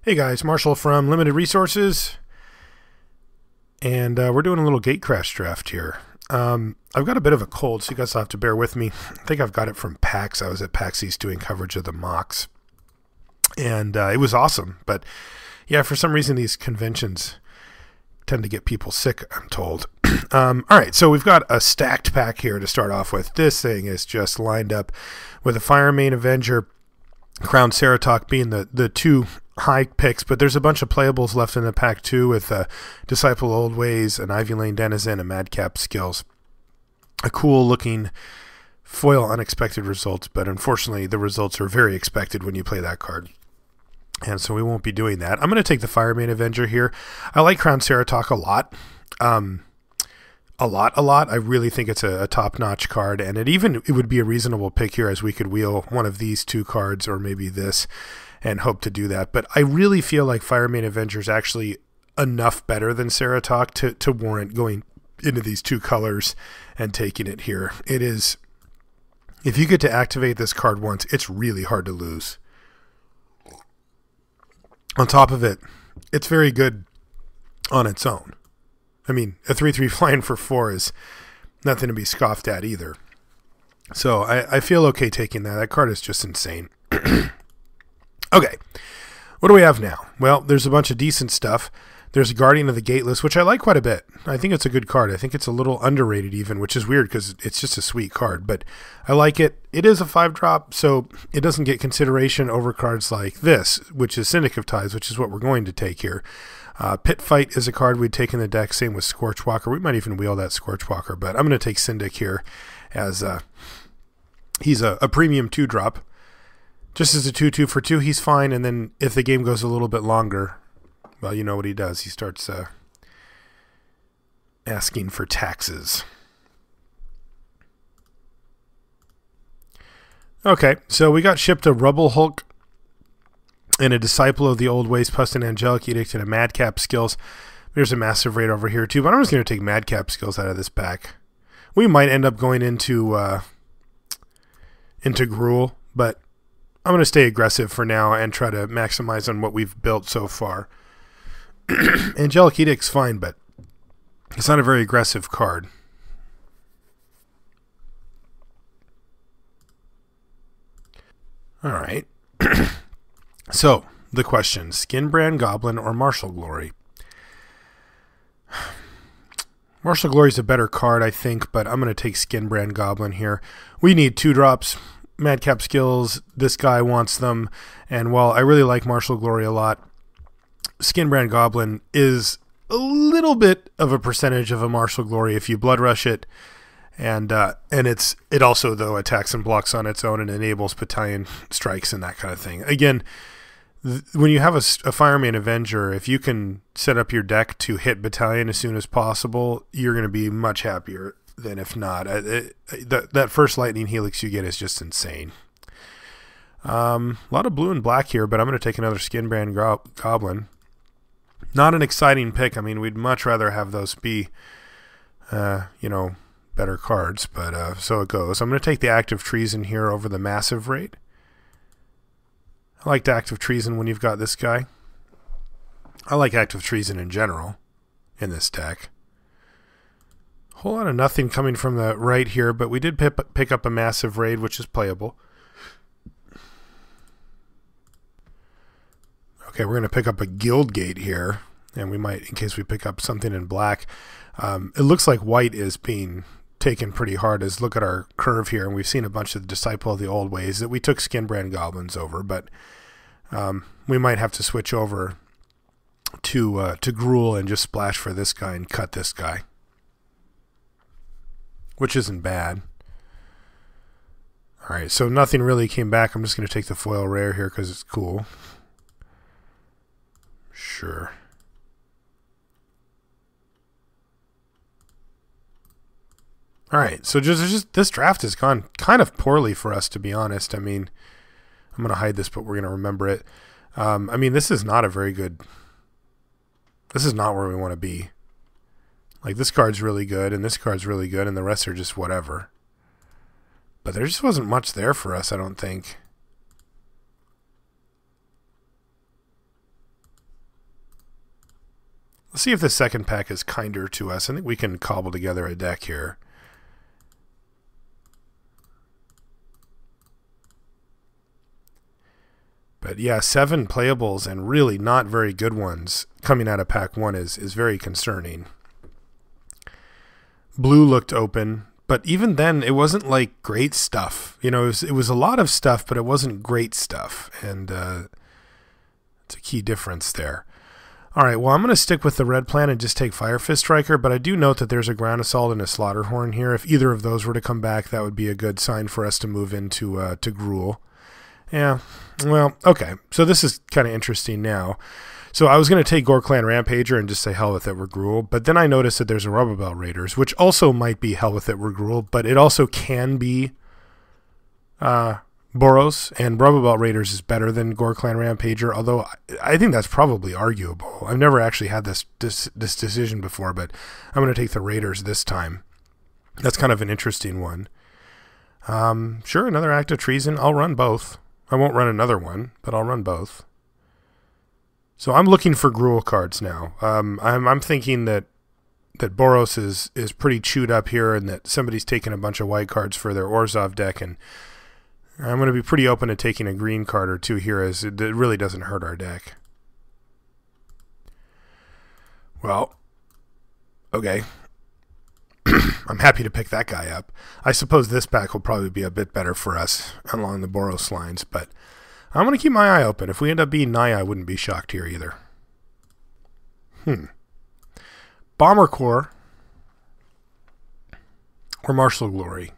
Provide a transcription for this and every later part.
Hey guys, Marshall from Limited Resources, and we're doing a little gate crash draft here. I've got a bit of a cold, so you guys will have to bear with me. I think I've got it from PAX. I was at PAX East doing coverage of the mocks, and it was awesome. But yeah, for some reason these conventions tend to get people sick, I'm told. All right, so we've got a stacked pack here to start off with. This thing is just lined up with a Fire Main Avenger, Crown Ceratok being the two high picks, but there's a bunch of playables left in the pack too, with Disciple Old Ways, an Ivy Lane Denizen, and Madcap Skills. A cool looking foil unexpected results, but unfortunately the results are very expected when you play that card. And so we won't be doing that. I'm going to take the Fire Main Avenger here. I like Crown Ceratok a lot. A lot. I really think it's a top-notch card, and it would be a reasonable pick here, as we could wheel one of these two cards or maybe this and hope to do that. But I really feel like Fire Main Avenger is actually enough better than Ceratok to warrant going into these two colors and taking it here. It is, if you get to activate this card once, it's really hard to lose. On top of it, it's very good on its own. I mean, a 3/3 flying for 4 is nothing to be scoffed at either. So I feel okay taking that. That card is just insane. Okay, what do we have now? Well, there's a bunch of decent stuff. There's Guardian of the Gateless, which I like quite a bit. I think it's a good card. I think it's a little underrated even, which is weird because it's just a sweet card. But I like it. It is a 5-drop, so it doesn't get consideration over cards like this, which is Syndic of Ties, which is what we're going to take here. Pit Fight is a card we'd take in the deck. Same with Scorchwalker. We might even wheel that Scorchwalker, but I'm going to take Syndic here as he's a premium 2-drop. Just as a 2/2 for 2, he's fine. And then if the game goes a little bit longer, well, you know what he does. He starts asking for taxes. Okay, so we got shipped a Rubble Hulk and a Disciple of the Old Ways, plus an Angelic Edict and a Madcap Skills. There's a Massive Raid over here too, but I'm just going to take Madcap Skills out of this pack. We might end up going into Gruul, but I'm going to stay aggressive for now and try to maximize on what we've built so far. Angelic Edict's fine, but it's not a very aggressive card. All right. So, the question, Skinbrand Goblin or Martial Glory? Martial Glory is a better card, I think, but I'm going to take Skinbrand Goblin here. We need 2-drops. Madcap Skills, this guy wants them, and while I really like Martial Glory a lot, Skinbrand Goblin is a little bit of a percentage of a Martial Glory if you Blood Rush it, and it also, though, attacks and blocks on its own and enables battalion strikes and that kind of thing. Again, when you have a Fire Main Avenger, if you can set up your deck to hit battalion as soon as possible, you're going to be much happier than if not. That first Lightning Helix you get is just insane. A lot of blue and black here, but I'm going to take another Skinbrand Goblin. Not an exciting pick. I mean, we'd much rather have those be, better cards, but so it goes. I'm going to take the Active Treason here over the Massive Raid. I liked Active Treason when you've got this guy. I like Active Treason in general in this deck. Whole lot of nothing coming from the right here, but we did pick up a Massive Raid, which is playable. Okay, we're going to pick up a Guild Gate here, and we might, in case we pick up something in black. It looks like white is being taken pretty hard, as look at our curve here, and we've seen a bunch of the Disciple of the Old Ways that we took Skinbrand Goblins over, but we might have to switch over to Gruul and just splash for this guy and cut this guy, which isn't bad. All right, so nothing really came back. I'm just going to take the foil rare here because it's cool. Sure. All right, so just this draft has gone kind of poorly for us, to be honest. I mean, I'm going to hide this, but we're going to remember it. I mean, this is not a very good... This is not where we want to be. Like, this card's really good, and this card's really good, and the rest are just whatever. But there just wasn't much there for us, I don't think. see if the second pack is kinder to us. I think we can cobble together a deck here. But yeah, 7 playables and really not very good ones coming out of pack 1 is very concerning. Blue looked open, but even then it wasn't like great stuff. You know, it was a lot of stuff, but it wasn't great stuff. And it's a key difference there. All right, well, I'm going to stick with the red plan and just take Fire Fist Striker, but I do note that there's a Ground Assault and a Slaughterhorn here. If either of those were to come back, that would be a good sign for us to move into to Gruul. Yeah, well, okay. So this is kind of interesting now. So I was going to take Gore Clan Rampager and just say hell with it, we're Gruul. But then I noticed that there's a Rubber Belt Raiders, which also might be hell with it, we're Gruul. But it also can be Boros. And Rubber Belt Raiders is better than Gore Clan Rampager. Although I think that's probably arguable. I've never actually had this decision before. But I'm going to take the Raiders this time. That's kind of an interesting one. Sure, another Act of Treason. I'll run both. I won't run another one, but I'll run both. So I'm looking for Gruul cards now. I'm thinking that Boros is pretty chewed up here, and that somebody's taking a bunch of white cards for their Orzhov deck, and I'm going to be pretty open to taking a green card or two here, as it really doesn't hurt our deck. Well, okay. I'm happy to pick that guy up. I suppose this pack will probably be a bit better for us along the Boros lines, but I'm going to keep my eye open. If we end up being Naya, I wouldn't be shocked here either. Bomber Corps or Martial Glory.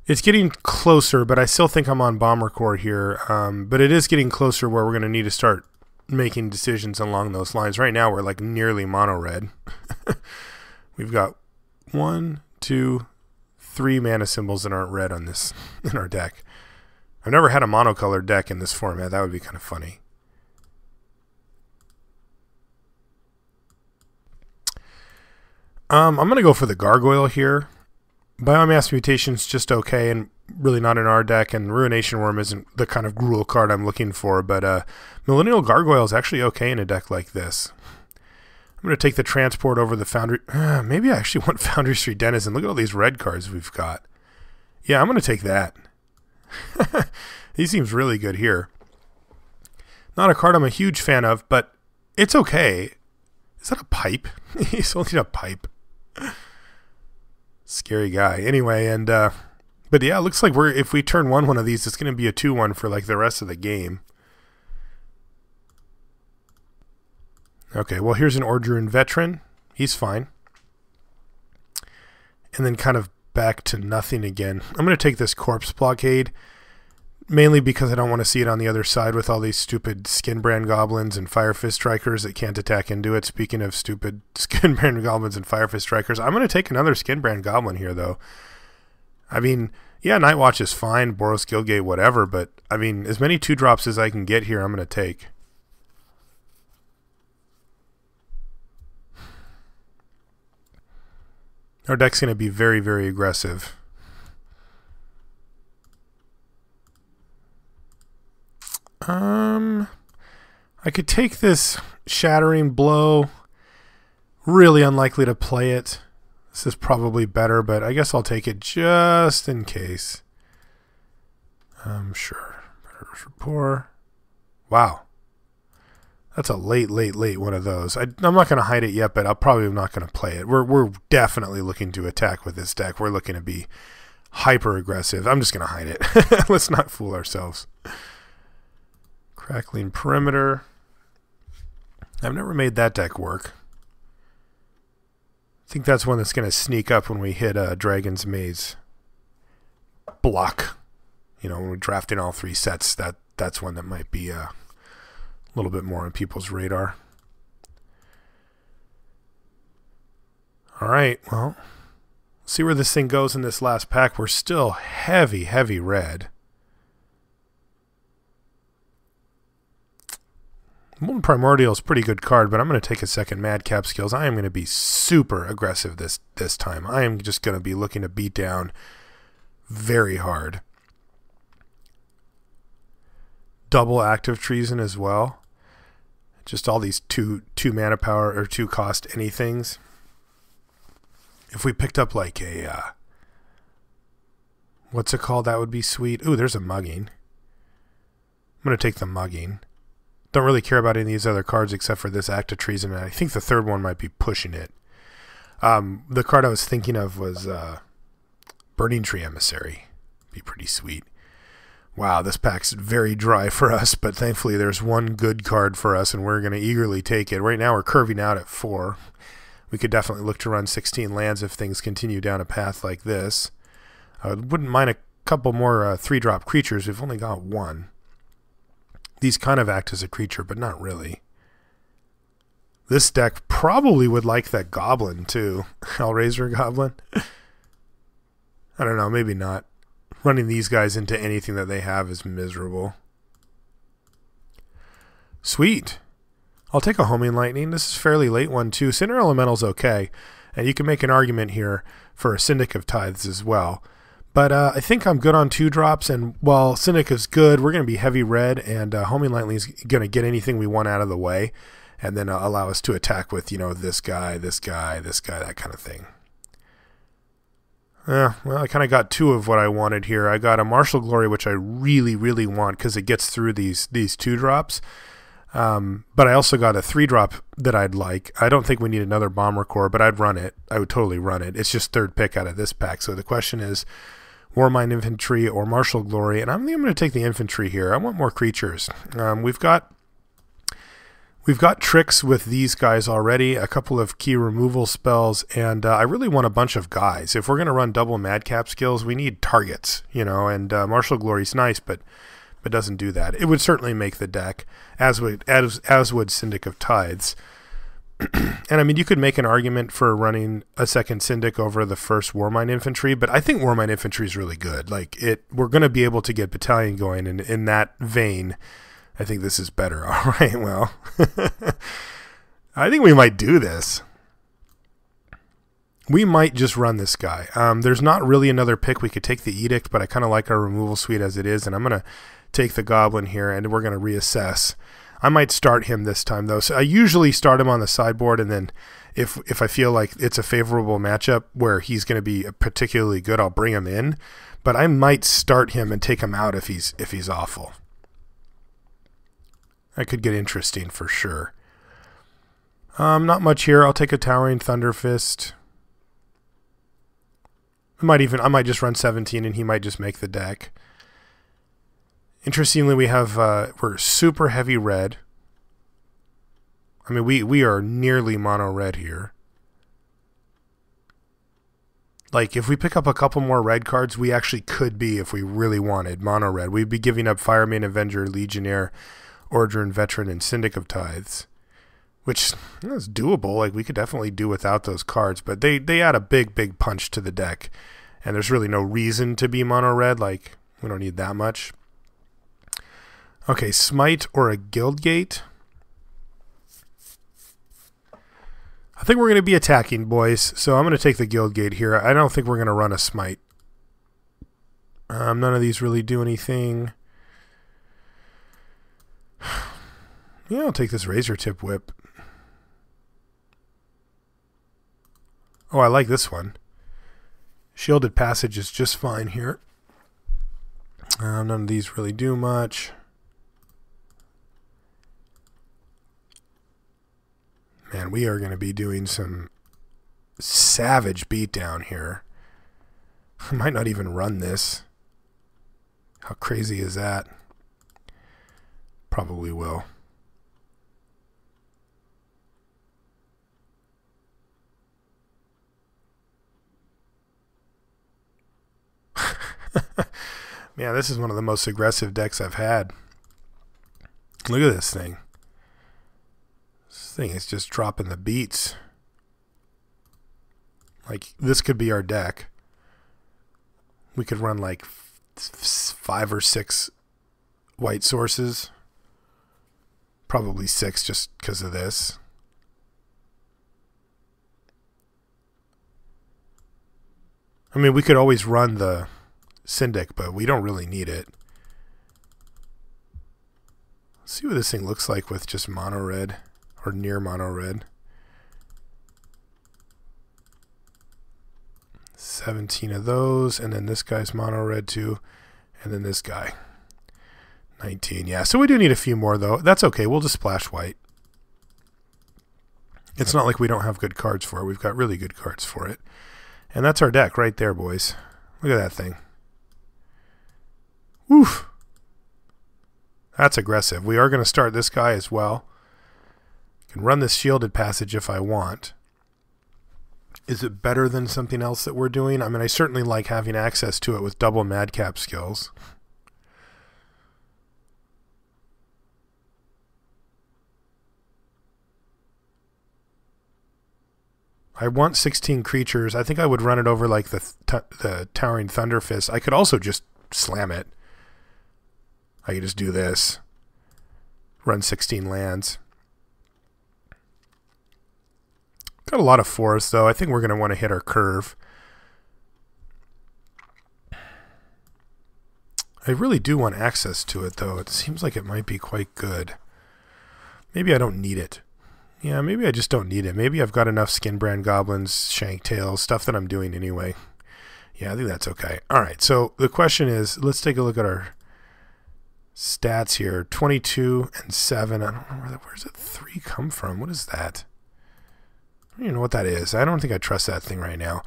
It's getting closer, but I still think I'm on Bomber Corps here. But it is getting closer where we're going to need to start making decisions along those lines. Right now, we're like nearly mono-red. We've got 1, 2, 3 mana symbols that aren't red on this in our deck. I've never had a monocolored deck in this format. That would be kind of funny. I'm going to go for the Gargoyle here. Biomass Mutation's just okay and really not in our deck, and Ruination Worm isn't the kind of Gruul card I'm looking for, but Millennial Gargoyle is actually okay in a deck like this. I'm going to take the Transport over the Foundry. Maybe I actually want Foundry Street Denizen. Look at all these red cards we've got. Yeah, I'm going to take that. He seems really good here. Not a card I'm a huge fan of, but it's okay. Is that a pipe? He's holding a pipe. Scary guy. Anyway, and but yeah, it looks like if we turn one of these, it's going to be a 2/1 for like the rest of the game. Okay, well, here's an Ordruin Veteran. He's fine. And then kind of back to nothing again. I'm going to take this Corpse Blockade, mainly because I don't want to see it on the other side with all these stupid Skinbrand Goblins and Fire Fist Strikers that can't attack into it. Speaking of stupid Skinbrand Goblins and Fire Fist Strikers, I'm going to take another Skinbrand Goblin here, though. I mean, yeah, Night Watch is fine, Boros Guildgate, whatever, but, I mean, as many 2-drops as I can get here, I'm going to take. Our deck's going to be very, very aggressive. I could take this Shattering Blow. Really unlikely to play it. This is probably better, but I guess I'll take it just in case. Sure. Predator's Rapport. Wow. That's a late one of those. I'm not going to hide it yet, but I'm probably not going to play it. We're definitely looking to attack with this deck. We're looking to be hyper aggressive. I'm just going to hide it. Let's not fool ourselves. Crackling Perimeter. I've never made that deck work. I think that's one that's going to sneak up when we hit Dragon's Maze. Block. You know, when we're drafting all 3 sets, that's one that might be a little bit more on people's radar. All right, well, see where this thing goes in this last pack. We're still heavy, heavy red. Molten Primordial is a pretty good card, but I'm going to take a second Madcap Skills. I am going to be super aggressive this time. I am just going to be looking to beat down very hard. Double Active Treason as well. Just all these two mana power or 2 cost anythings. If we picked up like a what's it called? That would be sweet. Ooh, there's a mugging. I'm going to take the mugging. Don't really care about any of these other cards except for this Act of Treason, and I think the third one might be pushing it. The card I was thinking of was Burning Tree Emissary. Be pretty sweet. Wow, this pack's very dry for us, but thankfully there's one good card for us, and we're going to eagerly take it. Right now we're curving out at 4. We could definitely look to run 16 lands if things continue down a path like this. I wouldn't mind a couple more 3-drop creatures. We've only got 1. These kind of act as a creature, but not really. This deck probably would like that Goblin, too. Hellraiser Goblin. I don't know, maybe not. Running these guys into anything that they have is miserable. Sweet. I'll take a Homing Lightning. This is a fairly late one, too. Cinder Elemental's okay. And you can make an argument here for a Syndic of Tithes as well. But I think I'm good on 2-drops, and while Syndic is good, we're going to be heavy red, and Homing Lightning is going to get anything we want out of the way, and then allow us to attack with, this guy, this guy, this guy, that kind of thing. Well, I kind of got 2 of what I wanted here. I got a Martial Glory, which I really, really want because it gets through these 2-drops. But I also got a 3-drop that I'd like. I don't think we need another Bomber Core, but I'd run it. I would totally run it. It's just 3rd pick out of this pack. So the question is Warmind Infantry or Martial Glory, and I'm going to take the Infantry here. I want more creatures. We've got tricks with these guys already, a couple of key removal spells, and I really want a bunch of guys. If we're going to run double Madcap skills, we need targets, and Martial Glory's nice, but doesn't do that. It would certainly make the deck, as would Syndic of Tithes. And I mean, you could make an argument for running a second Syndic over the first Warmind Infantry, but I think Warmind Infantry is really good. We're going to be able to get Battalion going, and in that vein, I think this is better. All right, well, I think we might do this. We might just run this guy. There's not really another pick. We could take the Edict, but I kind of like our removal suite as it is, and I'm going to take the Goblin here, and we're going to reassess. I might start him this time, though. So I usually start him on the sideboard, and then if I feel like it's a favorable matchup where he's going to be particularly good, I'll bring him in. But I might start him and take him out if he's awful. That could get interesting for sure. Not much here. I'll take a Towering Thunderfist. I might just run 17 and he might just make the deck. Interestingly, we're super heavy red. I mean, we are nearly mono red here. Like, if we pick up a couple more red cards, we actually could be, if we really wanted, mono red. We'd be giving up Fireman, Avenger, Legionnaire, Ordrin, Veteran, and Syndic of Tithes, which is doable. Like, we could definitely do without those cards, but they add a big punch to the deck, and there's really no reason to be mono red. Like, we don't need that much. Okay, Smite or a Guildgate. I think we're going to be attacking, boys, so I'm going to take the Guildgate here. I don't think we're going to run a Smite. None of these really do anything. Yeah, I'll take this Razor Tip Whip. Oh, I like this one. Shielded Passage is just fine here. None of these really do much. Man, we are going to be doing some savage beatdown here. I might not even run this. How crazy is that? Probably will. Man, this is one of the most aggressive decks I've had. Look at this thing. This thing is just dropping the beats. Like, this could be our deck. We could run like 5 or 6 white sources. Probably 6 just because of this. I mean, we could always run the Syndic, but we don't really need it. see what this thing looks like with just mono red or near mono red. 17 of those, and then this guy's mono red too, and then this guy. 19, yeah. So we do need a few more though. That's okay. We'll just splash white. It's not like we don't have good cards for it. We've got really good cards for it. And that's our deck right there, boys. Look at that thing. Woof. That's aggressive. We are going to start this guy as well. I can run this shielded passage if I want. Is it better than something else that we're doing? I mean, I certainly like having access to it with double madcap skills. I want 16 creatures. I think I would run it over like the Towering Thunder Fist. I could also just slam it. I could just do this. Run 16 lands. Got a lot of force, though. I think we're going to want to hit our curve. I really do want access to it, though. It seems like it might be quite good. Maybe I don't need it. Yeah, maybe I just don't need it. Maybe I've got enough Skinbrand Goblins, Shanktails, stuff that I'm doing anyway. Yeah, I think that's okay. All right, so the question is, let's take a look at our stats here. 22 and 7. I don't know where's that 3 come from? What is that? I don't even know what that is. I don't think I trust that thing right now.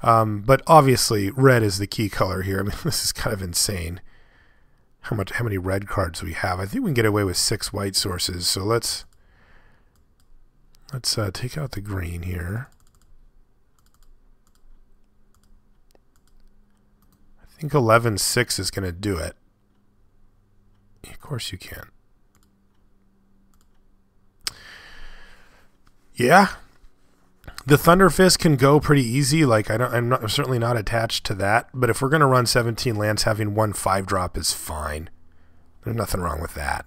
But obviously, red is the key color here. I mean, this is kind of insane. How many red cards we have? I think we can get away with 6 white sources. So let's take out the green here. I think 11-6 is going to do it. Of course you can. Yeah. The Thunder Fist can go pretty easy. Like I'm certainly not attached to that. But if we're going to run 17 lands, having 1 5-drop is fine. There's nothing wrong with that.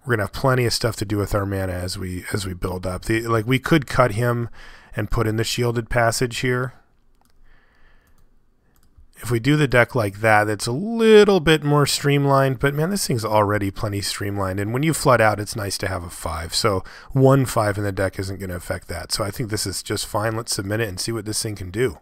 We're going to have plenty of stuff to do with our mana as we build up. Like we could cut him and put in the shielded passage here. If we do the deck like that, it's a little bit more streamlined, but man, this thing's already plenty streamlined. And when you flood out, it's nice to have a 5. So 1 5 in the deck isn't going to affect that. So I think this is just fine. Let's submit it and see what this thing can do.